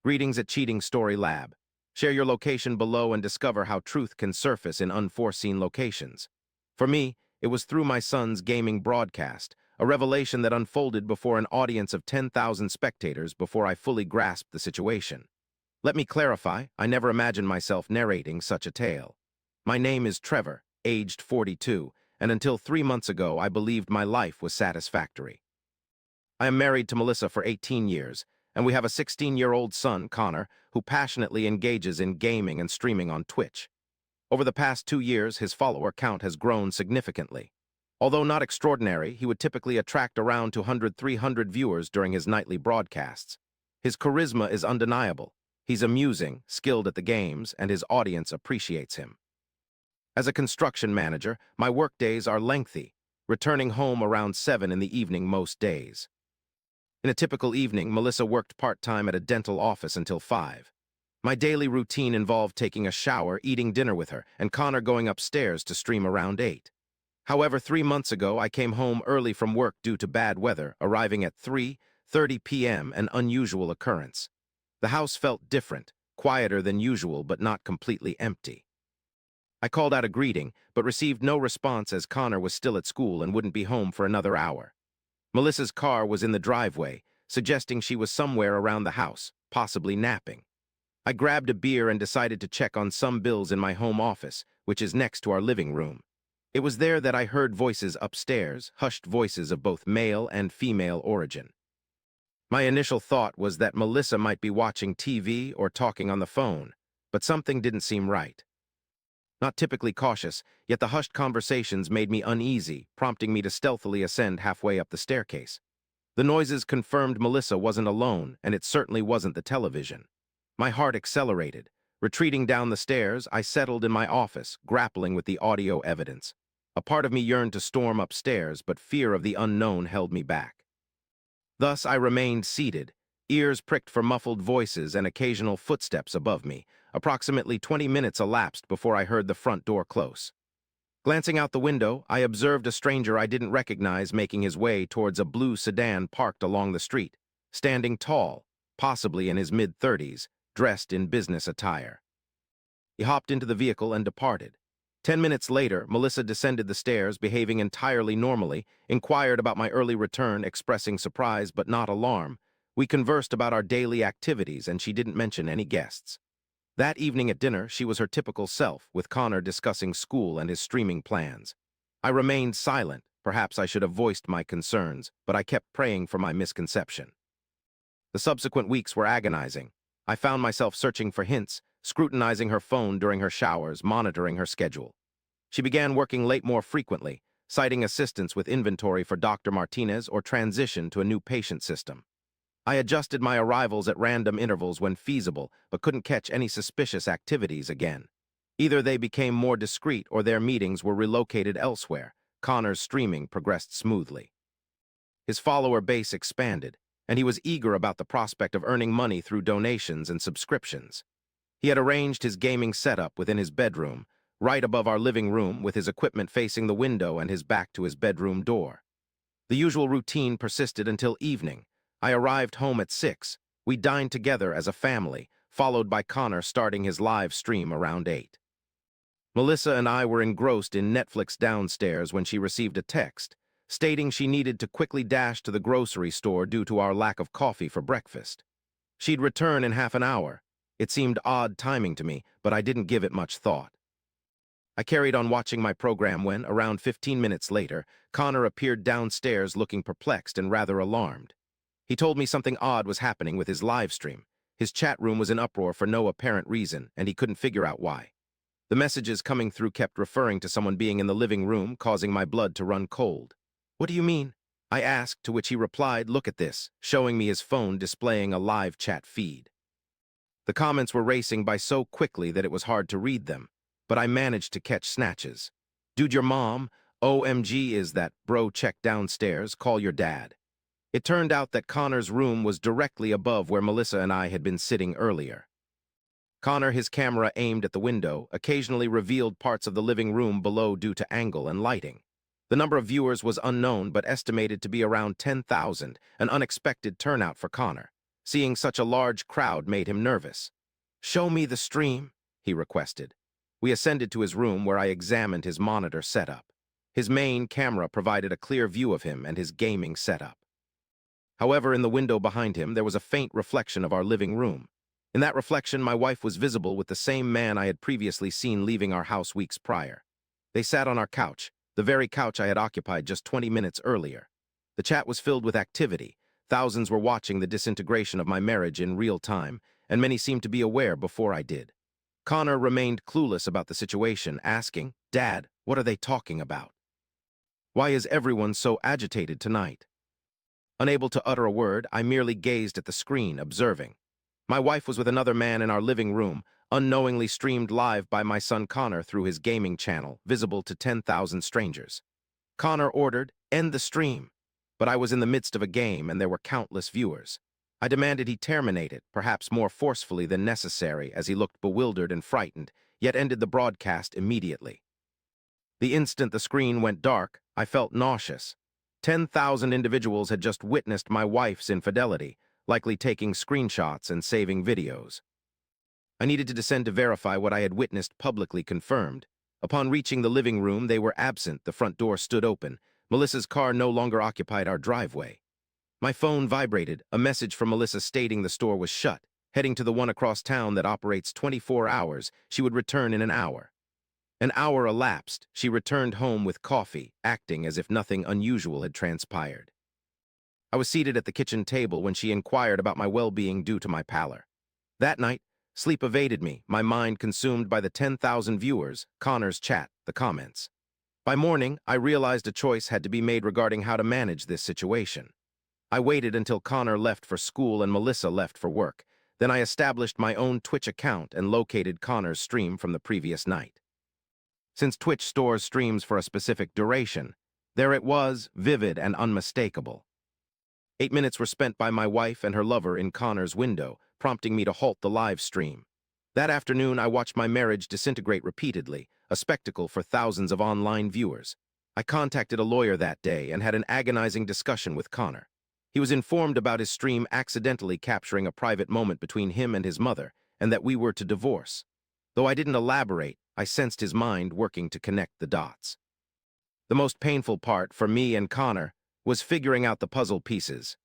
Greetings at Cheating Story Lab. Share your location below and discover how truth can surface in unforeseen locations. For me, it was through my son's gaming broadcast, a revelation that unfolded before an audience of 10,000 spectators before I fully grasped the situation. Let me clarify, I never imagined myself narrating such a tale. My name is Trevor, aged 42, and until 3 months ago I believed my life was satisfactory. I am married to Melissa for 18 years, and we have a 16-year-old son, Connor, who passionately engages in gaming and streaming on Twitch. Over the past 2 years, his follower count has grown significantly. Although not extraordinary, he would typically attract around 200-300 viewers during his nightly broadcasts. His charisma is undeniable. He's amusing, skilled at the games, and his audience appreciates him. As a construction manager, my workdays are lengthy, returning home around 7 in the evening most days. In a typical evening, Melissa worked part-time at a dental office until 5. My daily routine involved taking a shower, eating dinner with her, and Connor going upstairs to stream around 8. However, 3 months ago, I came home early from work due to bad weather, arriving at 3:30 p.m., an unusual occurrence. The house felt different, quieter than usual, but not completely empty. I called out a greeting, but received no response as Connor was still at school and wouldn't be home for another hour. Melissa's car was in the driveway, suggesting she was somewhere around the house, possibly napping. I grabbed a beer and decided to check on some bills in my home office, which is next to our living room. It was there that I heard voices upstairs, hushed voices of both male and female origin. My initial thought was that Melissa might be watching TV or talking on the phone, but something didn't seem right. Not typically cautious, yet the hushed conversations made me uneasy, prompting me to stealthily ascend halfway up the staircase. The noises confirmed Melissa wasn't alone, and it certainly wasn't the television. My heart accelerated. Retreating down the stairs, I settled in my office, grappling with the audio evidence. A part of me yearned to storm upstairs, but fear of the unknown held me back. Thus I remained seated, ears pricked for muffled voices and occasional footsteps above me. Approximately 20 minutes elapsed before I heard the front door close. Glancing out the window, I observed a stranger I didn't recognize making his way towards a blue sedan parked along the street, standing tall, possibly in his mid-30s, dressed in business attire. He hopped into the vehicle and departed. 10 minutes later, Melissa descended the stairs, behaving entirely normally, inquired about my early return, expressing surprise but not alarm. We conversed about our daily activities, and she didn't mention any guests. That evening at dinner, she was her typical self, with Connor discussing school and his streaming plans. I remained silent. Perhaps I should have voiced my concerns, but I kept praying for my misconception. The subsequent weeks were agonizing. I found myself searching for hints, scrutinizing her phone during her showers, monitoring her schedule. She began working late more frequently, citing assistance with inventory for Dr. Martinez or transition to a new patient system. I adjusted my arrivals at random intervals when feasible, but couldn't catch any suspicious activities again. Either they became more discreet or their meetings were relocated elsewhere. Connor's streaming progressed smoothly. His follower base expanded, and he was eager about the prospect of earning money through donations and subscriptions. He had arranged his gaming setup within his bedroom, right above our living room, with his equipment facing the window and his back to his bedroom door. The usual routine persisted until evening. I arrived home at 6. We dined together as a family, followed by Connor starting his live stream around 8. Melissa and I were engrossed in Netflix downstairs when she received a text, stating she needed to quickly dash to the grocery store due to our lack of coffee for breakfast. She'd return in half an hour. It seemed odd timing to me, but I didn't give it much thought. I carried on watching my program when, around 15 minutes later, Connor appeared downstairs looking perplexed and rather alarmed. He told me something odd was happening with his live stream. His chat room was in uproar for no apparent reason, and he couldn't figure out why. The messages coming through kept referring to someone being in the living room, causing my blood to run cold. "What do you mean?" I asked, to which he replied, "Look at this," showing me his phone displaying a live chat feed. The comments were racing by so quickly that it was hard to read them, but I managed to catch snatches. "Dude, your mom? OMG, is that bro? Check downstairs, call your dad." It turned out that Connor's room was directly above where Melissa and I had been sitting earlier. Connor, his camera aimed at the window, occasionally revealed parts of the living room below due to angle and lighting. The number of viewers was unknown but estimated to be around 10,000, an unexpected turnout for Connor. Seeing such a large crowd made him nervous. "Show me the stream," he requested. We ascended to his room where I examined his monitor setup. His main camera provided a clear view of him and his gaming setup. However, in the window behind him, there was a faint reflection of our living room. In that reflection, my wife was visible with the same man I had previously seen leaving our house weeks prior. They sat on our couch, the very couch I had occupied just 20 minutes earlier. The chat was filled with activity. Thousands were watching the disintegration of my marriage in real time, and many seemed to be aware before I did. Connor remained clueless about the situation, asking, "Dad, what are they talking about? Why is everyone so agitated tonight?" Unable to utter a word, I merely gazed at the screen, observing. My wife was with another man in our living room, unknowingly streamed live by my son Connor through his gaming channel, visible to 10,000 strangers. Connor ordered, "End the stream," but I was in the midst of a game and there were countless viewers. I demanded he terminate it, perhaps more forcefully than necessary, as he looked bewildered and frightened, yet ended the broadcast immediately. The instant the screen went dark, I felt nauseous. 10,000 individuals had just witnessed my wife's infidelity, likely taking screenshots and saving videos. I needed to descend to verify what I had witnessed publicly confirmed. Upon reaching the living room, they were absent. The front door stood open. Melissa's car no longer occupied our driveway. My phone vibrated, a message from Melissa stating the store was shut. Heading to the one across town that operates 24 hours, she would return in an hour. An hour elapsed. She returned home with coffee, acting as if nothing unusual had transpired. I was seated at the kitchen table when she inquired about my well-being due to my pallor. That night, sleep evaded me, my mind consumed by the 10,000 viewers, Connor's chat, the comments. By morning, I realized a choice had to be made regarding how to manage this situation. I waited until Connor left for school and Melissa left for work. Then I established my own Twitch account and located Connor's stream from the previous night. Since Twitch stores streams for a specific duration, there it was, vivid and unmistakable. 8 minutes were spent by my wife and her lover in Connor's window, prompting me to halt the live stream. That afternoon, I watched my marriage disintegrate repeatedly, a spectacle for thousands of online viewers. I contacted a lawyer that day and had an agonizing discussion with Connor. He was informed about his stream accidentally capturing a private moment between him and his mother, and that we were to divorce. Though I didn't elaborate, I sensed his mind working to connect the dots. The most painful part, for me and Connor, was figuring out the puzzle pieces.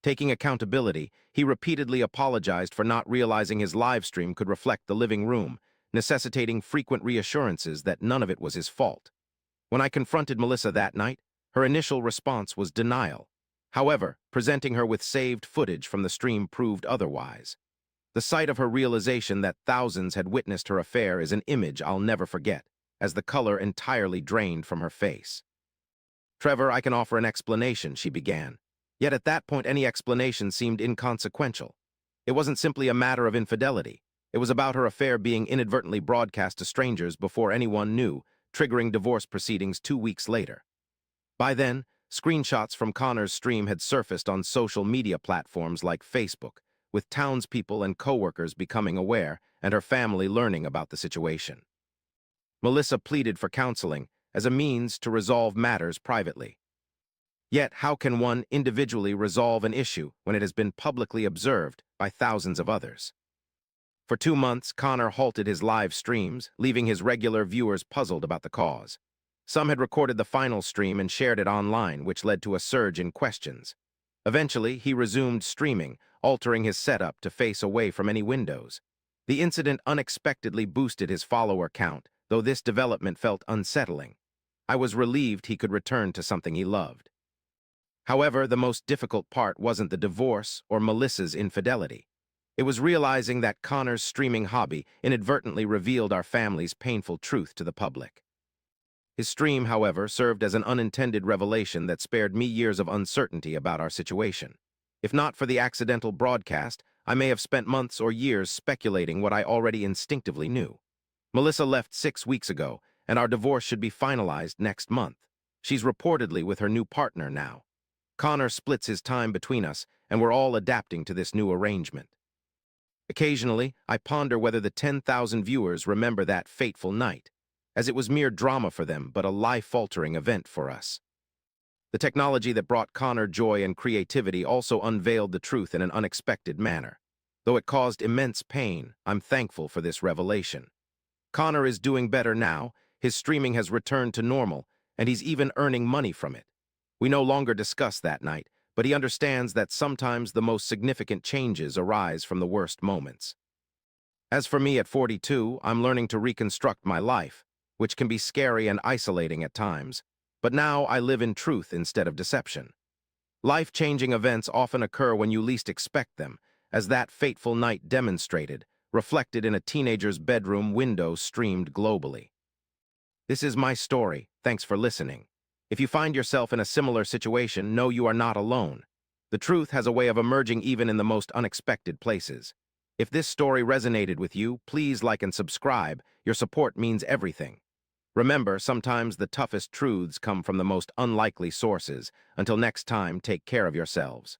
Taking accountability, he repeatedly apologized for not realizing his live stream could reflect the living room, necessitating frequent reassurances that none of it was his fault. When I confronted Melissa that night, her initial response was denial. However, presenting her with saved footage from the stream proved otherwise. The sight of her realization that thousands had witnessed her affair is an image I'll never forget, as the color entirely drained from her face. "Trevor, I can offer an explanation," she began. Yet at that point, any explanation seemed inconsequential. It wasn't simply a matter of infidelity. It was about her affair being inadvertently broadcast to strangers before anyone knew, triggering divorce proceedings 2 weeks later. By then, screenshots from Connor's stream had surfaced on social media platforms like Facebook, with townspeople and coworkers becoming aware and her family learning about the situation. Melissa pleaded for counseling as a means to resolve matters privately. Yet, how can one individually resolve an issue when it has been publicly observed by thousands of others? For 2 months, Connor halted his live streams, leaving his regular viewers puzzled about the cause. Some had recorded the final stream and shared it online, which led to a surge in questions. Eventually, he resumed streaming, altering his setup to face away from any windows. The incident unexpectedly boosted his follower count, though this development felt unsettling. I was relieved he could return to something he loved. However, the most difficult part wasn't the divorce or Melissa's infidelity. It was realizing that Connor's streaming hobby inadvertently revealed our family's painful truth to the public. His stream, however, served as an unintended revelation that spared me years of uncertainty about our situation. If not for the accidental broadcast, I may have spent months or years speculating what I already instinctively knew. Melissa left 6 weeks ago, and our divorce should be finalized next month. She's reportedly with her new partner now. Connor splits his time between us, and we're all adapting to this new arrangement. Occasionally, I ponder whether the 10,000 viewers remember that fateful night, as it was mere drama for them but a life-altering event for us. The technology that brought Connor joy and creativity also unveiled the truth in an unexpected manner. Though it caused immense pain, I'm thankful for this revelation. Connor is doing better now, his streaming has returned to normal, and he's even earning money from it. We no longer discuss that night, but he understands that sometimes the most significant changes arise from the worst moments. As for me at 42, I'm learning to reconstruct my life, which can be scary and isolating at times, but now I live in truth instead of deception. Life-changing events often occur when you least expect them, as that fateful night demonstrated, reflected in a teenager's bedroom window streamed globally. This is my story. Thanks for listening. If you find yourself in a similar situation, know you are not alone. The truth has a way of emerging even in the most unexpected places. If this story resonated with you, please like and subscribe. Your support means everything. Remember, sometimes the toughest truths come from the most unlikely sources. Until next time, take care of yourselves.